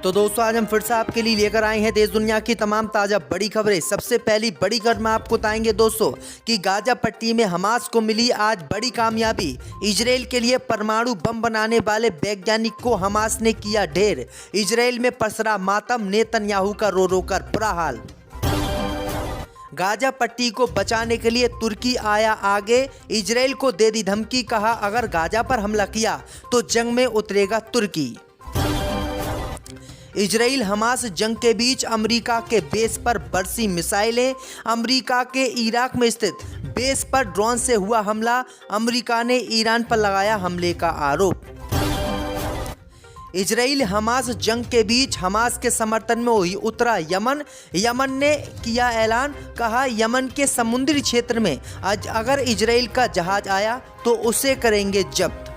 तो दोस्तों आज हम फिर से आपके लिए लेकर आए हैं देश दुनिया की तमाम ताज़ा बड़ी खबरें। सबसे पहली बड़ी खबर में आपको बताएंगे दोस्तों कि गाजा पट्टी में हमास को मिली आज बड़ी कामयाबी। इजराइल के लिए परमाणु बम बनाने वाले वैज्ञानिक को हमास ने किया ढेर। इजराइल में पसरा मातम, नेतन्याहू का रो रो कर बुरा हाल। गाजा पट्टी को बचाने के लिए तुर्की आया आगे, इजराइल को दे दी धमकी, कहा अगर गाजा पर हमला किया तो जंग में उतरेगा तुर्की। इजराइल हमास जंग के बीच अमेरिका के बेस पर बरसी मिसाइलें। अमेरिका के इराक में स्थित बेस पर ड्रोन से हुआ हमला। अमेरिका ने ईरान पर लगाया हमले का आरोप। इजराइल हमास जंग के बीच हमास के समर्थन में हुई उतरा यमन। यमन ने किया ऐलान, कहा यमन के समुद्री क्षेत्र में अगर इजराइल का जहाज आया तो उसे करेंगे जब्त।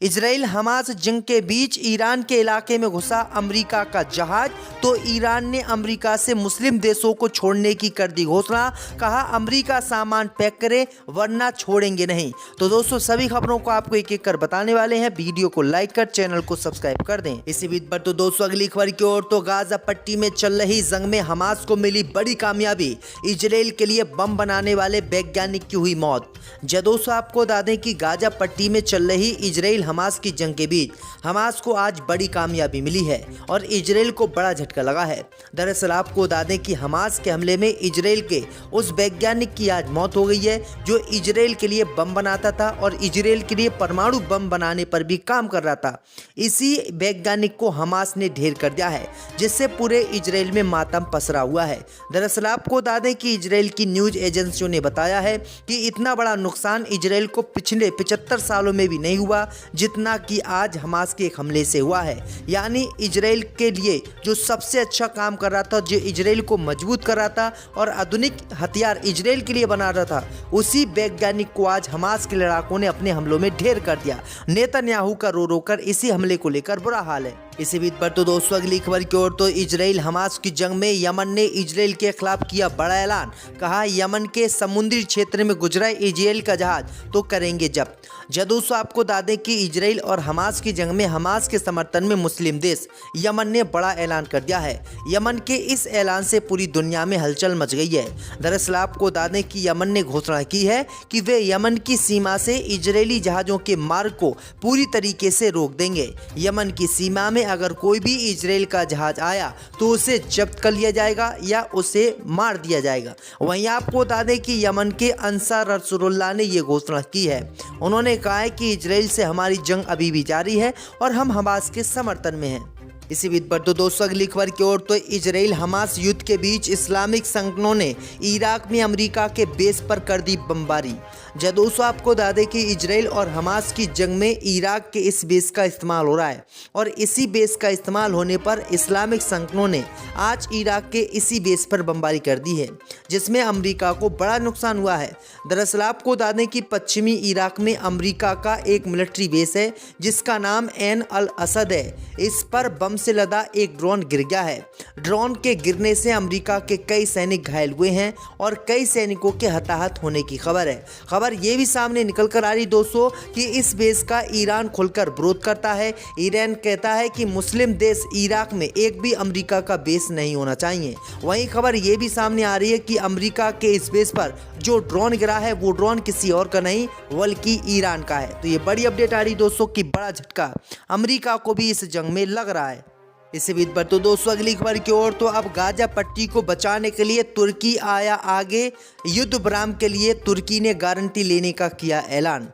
इजराइल हमास जंग के बीच ईरान के इलाके में घुसा अमेरिका का जहाज, तो ईरान ने अमेरिका से मुस्लिम देशों को छोड़ने की कर दी घोषणा। कहा अमेरिका सामान पैक करे वरना छोड़ेंगे नहीं। तो दोस्तों सभी खबरों को आपको एक एक कर बताने वाले हैं। वीडियो को लाइक कर चैनल को सब्सक्राइब कर दें। इसी बीच पर तो दोस्तों अगली खबर की ओर, तो गाजा पट्टी में चल रही जंग में हमास को मिली बड़ी कामयाबी। इजराइल के लिए बम बनाने वाले वैज्ञानिक की हुई मौत। दोस्तों आपको बता दें कि गाजा पट्टी में चल रही इजराइल हमास की जंग के बीच हमास को आज बड़ी कामयाबी मिली है और इजराइल को बड़ा झटका लगा है। दरअसल आपको बता दें कि हमास के हमले में इजराइल के उस वैज्ञानिक की आज मौत हो गई है जो इजराइल के लिए बम बनाता था और इजराइल के लिए परमाणु बम बनाने पर भी काम कर रहा था। इसी वैज्ञानिक को हमास ने ढेर कर दिया है, जिससे पूरे इजराइल में मातम पसरा हुआ है। दरअसल आपको बता दें कि इजराइल की न्यूज एजेंसियों ने बताया है कि इतना बड़ा नुकसान इजराइल को पिछले 75 सालों में भी नहीं हुआ जितना कि आज हमास के एक हमले से हुआ है। यानी इजराइल के लिए जो सबसे अच्छा काम कर रहा था, जो इजराइल को मजबूत कर रहा था और आधुनिक हथियार इजराइल के लिए बना रहा था, उसी वैज्ञानिक को आज हमास के लड़ाकों ने अपने हमलों में ढेर कर दिया। नेतन्याहू का रो रो कर इसी हमले को लेकर बुरा हाल है। इसी बीच पर तो दोस्तों अगली खबर की ओर, तो इजराइल हमास की जंग में यमन ने इजराइल के खिलाफ किया बड़ा ऐलान। कहा यमन के समुद्री क्षेत्र में गुजरा इजराइल का जहाज तो करेंगे जब्त। दोस्तों आपको बता दें कि इजराइल और हमास की जंग में हमास के समर्थन में मुस्लिम देश यमन ने बड़ा ऐलान कर दिया है। यमन के इस ऐलान से पूरी दुनिया में हलचल मच गई है। दरअसल आपको बता दें कि यमन ने घोषणा की है कि वे यमन की सीमा से इजरायली जहाज़ों के मार्ग को पूरी तरीके से रोक देंगे। यमन की सीमा में अगर कोई भी इजराइल का जहाज आया तो उसे जब्त कर लिया जाएगा या उसे मार दिया जाएगा। वहीं आपको बता दें कि यमन के अंसार रसूलुल्लाह ने यह घोषणा की है। उन्होंने कहा है कि इजराइल से हमारी जंग अभी भी जारी है और हम हमास के समर्थन में हैं। इसी बीच पर तो दोस्तों अगली खबर की ओर, तो इजराइल हमास युद्ध के बीच इस्लामिक संगठनों ने इराक में अमेरिका के बेस पर कर दी बमबारी। दोस्तों आपको बता दें कि इजराइल और हमास की जंग में इराक के इस बेस का इस्तेमाल हो रहा है और इसी बेस का इस्तेमाल होने पर इस्लामिक संगठनों ने आज इराक के इसी बेस पर बमबारी कर दी है, जिसमें अमेरिका को बड़ा नुकसान हुआ है। दरअसल आपको बता दें कि पश्चिमी इराक में अमेरिका का एक मिलिट्री बेस है जिसका नाम ऐन अल असद है। इस पर बम से लदा एक ड्रोन गिर गया है। ड्रोन के गिरने से अमेरिका के कई सैनिक घायल हुए हैं और कई सैनिकों के हताहत होने की खबर है। खबर ये भी सामने निकल कर आ रही दोस्तों कि इस बेस का ईरान खुलकर विरोध करता है। ईरान कहता है कि मुस्लिम देश इराक में एक भी अमेरिका का बेस नहीं होना चाहिए। वहीं खबर ये भी सामने आ रही है कि अमेरिका के इस बेस पर जो ड्रोन गिरा है वो ड्रोन किसी और का नहीं बल्कि ईरान का है। तो ये बड़ी अपडेट आ रही दोस्तों कि बड़ा झटका अमेरिका को भी इस जंग में लग रहा है। इसी बीच पर तो दोस्तों अगली खबर की ओर, तो अब गाजा पट्टी को बचाने के लिए तुर्की आया आगे। युद्ध विराम के लिए तुर्की ने गारंटी लेने का किया ऐलान।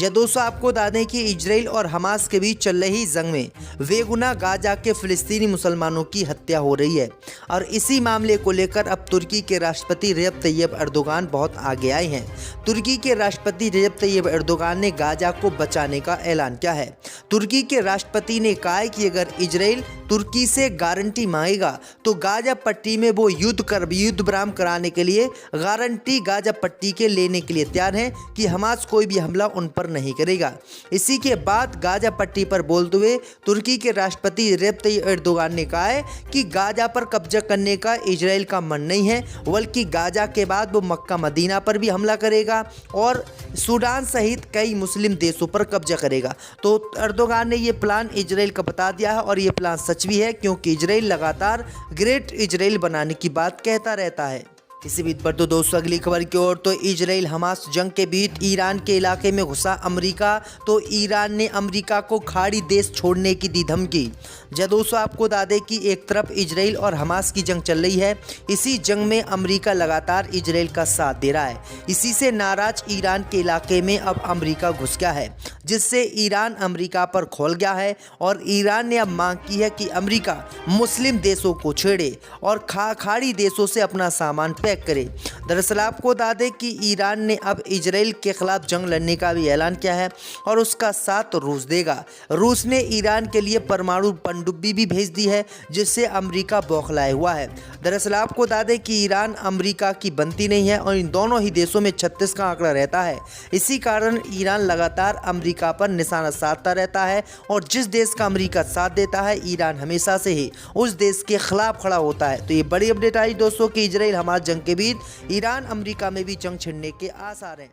दोस्तों आपको बता दें कि इजराइल और हमास के बीच चल रही जंग में बेगुनाह गाजा के फिलिस्तीनी मुसलमानों की हत्या हो रही है और इसी मामले को लेकर अब तुर्की के राष्ट्रपति रजब तैयब एर्दोगान बहुत आगे आए हैं। तुर्की के राष्ट्रपति रजब तैयब एर्दोगान ने गाजा को बचाने का ऐलान किया है। तुर्की के राष्ट्रपति ने कहा है कि अगर इजराइल तुर्की से गारंटी मांगेगा तो गाजा पट्टी में वो युद्ध विराम कराने के लिए गारंटी गाजा पट्टी के लेने के लिए तैयार हैं कि हमास कोई भी हमला उन पर नहीं करेगा। इसी के बाद गाजा पट्टी पर बोलते हुए तुर्की के राष्ट्रपति रेजप तय्यिप एर्दोगान ने कहा है कि गाजा पर कब्जा करने का इजराइल का मन नहीं है, बल्कि गाजा के बाद वो मक्का मदीना पर भी हमला करेगा और सूडान सहित कई मुस्लिम देशों पर कब्जा करेगा। तो एर्दोगान ने ये प्लान इजराइल का बता दिया है और ये प्लान सच भी है, क्योंकि इजराइल लगातार ग्रेट इजराइल बनाने की बात कहता रहता है। इसी बीच पर तो दोस्तों अगली खबर की ओर, तो इजराइल हमास जंग के बीच ईरान के इलाके में घुसा अमेरिका, तो ईरान ने अमेरिका को खाड़ी देश छोड़ने की दी धमकी। जब दोस्तों आपको बता दें कि एक तरफ इजराइल और हमास की जंग चल रही है, इसी जंग में अमेरिका लगातार इजराइल का साथ दे रहा है। इसी से नाराज ईरान के इलाके में अब अमेरिका घुस गया है, जिससे ईरान अमेरिका पर खोल गया है और ईरान ने अब मांग की है कि अमेरिका मुस्लिम देशों को छेड़े और खाड़ी देशों से अपना सामान पैक करे। दरअसल आपको बता दें कि ईरान ने अब इजराइल के खिलाफ जंग लड़ने का भी ऐलान किया है और उसका साथ रूस देगा। रूस ने ईरान के लिए परमाणु पनडुब्बी भी भेज दी है, जिससे अमेरिका बौखलाया हुआ है। दरअसल आपको बता दें कि ईरान अमेरिका की बनती नहीं है और इन दोनों ही देशों में 36 का आंकड़ा रहता है। इसी कारण ईरान लगातार अमेरिका पर निशाना साधता रहता है और जिस देश का अमेरिका साथ देता है, ईरान हमेशा से ही उस देश के खिलाफ खड़ा होता है। तो ये बड़ी अपडेट आई दोस्तों कि इजराइल हमास जंग के बीच ईरान अमेरिका में भी जंग छिड़ने के आसार हैं।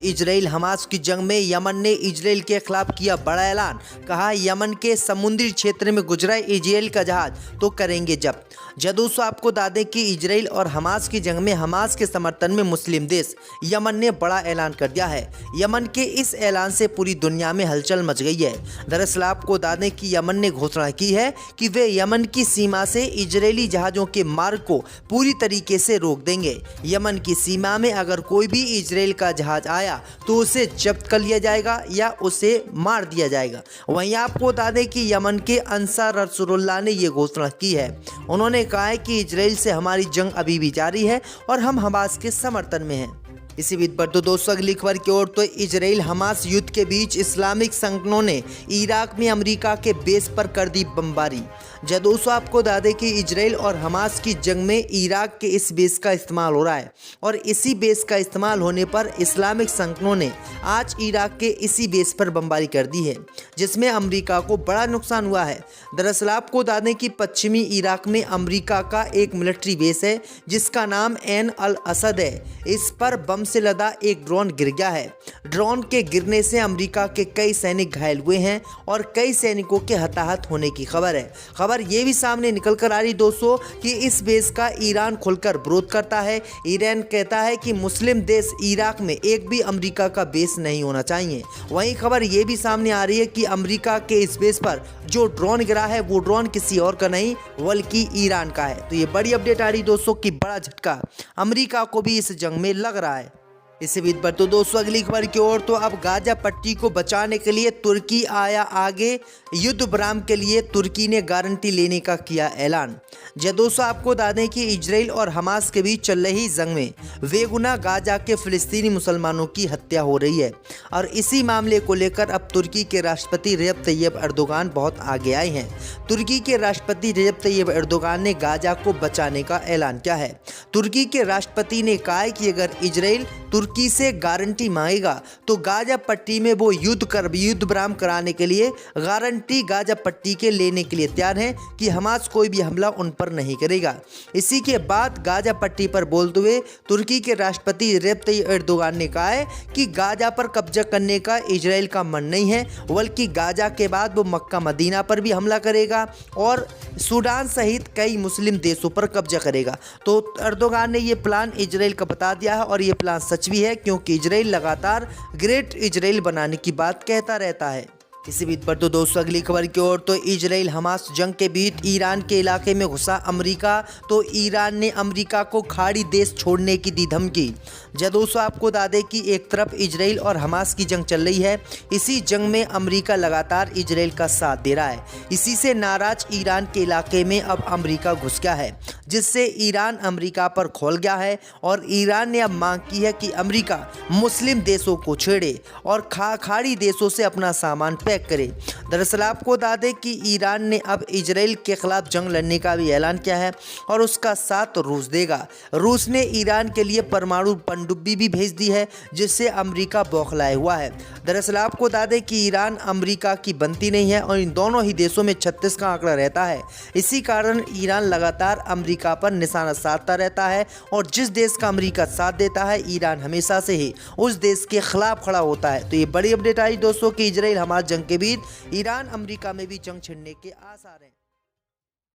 इजराइल हमास की जंग में यमन ने इजराइल के खिलाफ किया बड़ा ऐलान, कहा यमन के समुद्री क्षेत्र में गुजरा इजराइल का जहाज तो करेंगे जब्त। दोस्तों आपको बता दें कि इजराइल और हमास की जंग में हमास के समर्थन में मुस्लिम देश यमन ने बड़ा ऐलान कर दिया है। यमन के इस ऐलान से पूरी दुनिया में हलचल मच गई है। दरअसल आपको बता दें कि यमन ने घोषणा की है कि वे यमन की सीमा से इजरायली जहाज़ों के मार्ग को पूरी तरीके से रोक देंगे। यमन की सीमा में अगर कोई भी इजराइल का जहाज आया तो उसे जब्त कर लिया जाएगा या उसे मार दिया जाएगा। वहीं आपको बता दें कि यमन के अंसार रसूलुल्लाह ने ये घोषणा की है। उन्होंने कहा है कि इजराइल से हमारी जंग अभी भी जारी है और हम हमास के समर्थन में हैं। इसी बीच पर तो दोस्तों अगली खबर की ओर, तो इजराइल हमास युद्ध के बीच इस्लामिक संगठनों ने इराक में अमेरिका के बेस पर कर दी बमबारी। दोस्तों आपको बता दें कि इजराइल और हमास की जंग में इराक के इस बेस का इस्तेमाल हो रहा है और इसी बेस का इस्तेमाल होने पर इस्लामिक संगठनों ने आज इराक के इसी बेस पर बमबारी कर दी है, जिसमें अमेरिका को बड़ा नुकसान हुआ है। दरअसल आपको बता दें कि पश्चिमी इराक में अमेरिका का एक मिलिट्री बेस है जिसका नाम ऐन अल असद है। इस पर बम से लदा एक ड्रोन गिर गया है। ड्रोन के गिरने से अमेरिका के कई सैनिक घायल हुए हैं और कई सैनिकों के हताहत होने की खबर है। खबर ये भी सामने निकल कर आ रही दोस्तों कि इस बेस का ईरान खुलकर विरोध करता है। ईरान कहता है कि मुस्लिम देश इराक में एक भी अमेरिका का बेस नहीं होना चाहिए। वहीं खबर ये भी सामने आ रही है कि अमेरिका के इस बेस पर जो ड्रोन गिरा है वो ड्रोन किसी और का नहीं बल्कि ईरान का है। तो ये बड़ी अपडेट आ रही दोस्तों कि बड़ा झटका अमेरिका को भी इस जंग में लग रहा है। इसी बीच पर तो दोस्तों अगली खबर की ओर, तो अब गाजा पट्टी को बचाने के लिए तुर्की आया आगे। युद्ध विराम के लिए तुर्की ने गारंटी लेने का किया ऐलान। दोस्तों आपको बता दें कि इजराइल और हमास के बीच चल रही जंग में बेगुनाह गाजा के फिलिस्तीनी मुसलमानों की हत्या हो रही है और इसी मामले को लेकर अब तुर्की के राष्ट्रपति रेजप तय्यिप एर्दोगान बहुत आगे आए हैं। तुर्की के राष्ट्रपति रेजप तय्यिप एर्दोगान ने गाजा को बचाने का ऐलान किया है। तुर्की के राष्ट्रपति ने कहा है कि अगर इजराइल तुर्की से गारंटी मांगेगा तो गाजा पट्टी में वो युद्ध विराम कराने के लिए गारंटी गाजा पट्टी के लेने के लिए तैयार हैं कि हमास कोई भी हमला उन पर नहीं करेगा। इसी के बाद गाजा पट्टी पर बोलते हुए तुर्की के राष्ट्रपति रेजप तय्यिप एर्दोगान ने कहा है कि गाजा पर कब्जा करने का इजराइल का मन नहीं है, बल्कि गाजा के बाद वो मक्का मदीना पर भी हमला करेगा और सूडान सहित कई मुस्लिम देशों पर कब्जा करेगा। तो एर्दोगान ने ये प्लान इजराइल का बता दिया है और ये प्लान सच भी है, क्योंकि इजराइल लगातार ग्रेट इजराइल बनाने की बात कहता रहता है। इसी बीच पर तो दोस्तों अगली खबर की ओर, तो इजराइल हमास जंग के बीच ईरान के इलाके में घुसा अमेरिका, तो ईरान ने अमेरिका को खाड़ी देश छोड़ने की दी धमकी। दोस्तों आपको बता दें कि एक तरफ इजराइल और हमास की जंग चल रही है, इसी जंग में अमेरिका लगातार इजराइल का साथ दे रहा है। इसी से नाराज ईरान के इलाके में अब अमेरिका घुस गया है, जिससे ईरान अमेरिका पर खोल गया है और ईरान ने अब मांग की है कि अमेरिका मुस्लिम देशों को छेड़े और खाड़ी देशों से अपना सामान पैक करे। दरअसल आपको बता दें कि ईरान ने अब इजराइल के खिलाफ जंग लड़ने का भी ऐलान किया है और उसका साथ रूस देगा। रूस ने ईरान के लिए परमाणु पनडुब्बी भी भेज दी है, जिससे अमेरिका बौखलाया हुआ है। दरअसल आपको बता दें कि ईरान अमेरिका की बनती नहीं है और इन दोनों ही देशों में 36 का आंकड़ा रहता है। इसी कारण ईरान लगातार अमेरिका पर निशाना साधता रहता है और जिस देश का अमेरिका साथ देता है ईरान हमेशा से ही उस देश के खिलाफ खड़ा होता है। तो ये बड़ी अपडेट आई दोस्तों कि इजराइल हमास जंग के बीच ईरान अमेरिका में भी जंग छिड़ने के आसार हैं।